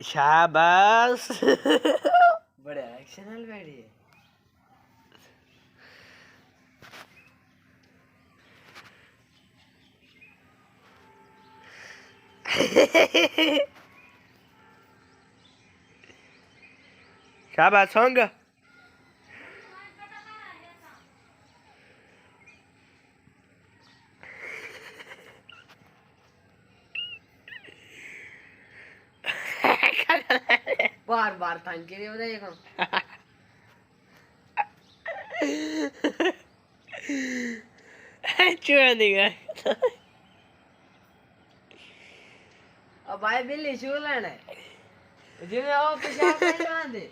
शाबाश। बड़े एक्शनल बैठी है। शाबाश सॉन्ग। बार बार थैंक के लिए बताइए कौन चुरा नहीं गए। अब भाई बिल्ली शू लेने जिन्हें वो पेशाब पहलवान दे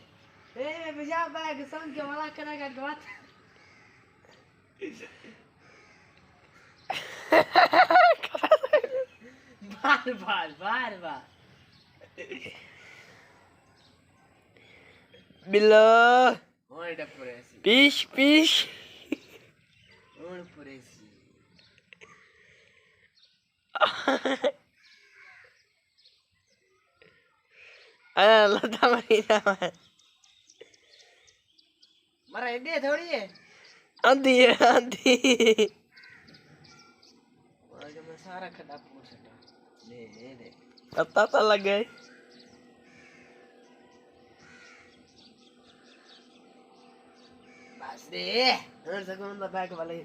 ए पेशाब बैग संग के वाला करेगा बात बार बार बार बार बिल्लो ओए डपुरेसी पीश पीश। ओए पुरेसी अरे लता महीना में मरा इंडिया थोड़ी है आंधी है आंधी। आगे मैं सारा खड्डा पूछ सकता ले पता तो लग गए। बस दे हर सकूं दा बैग वाले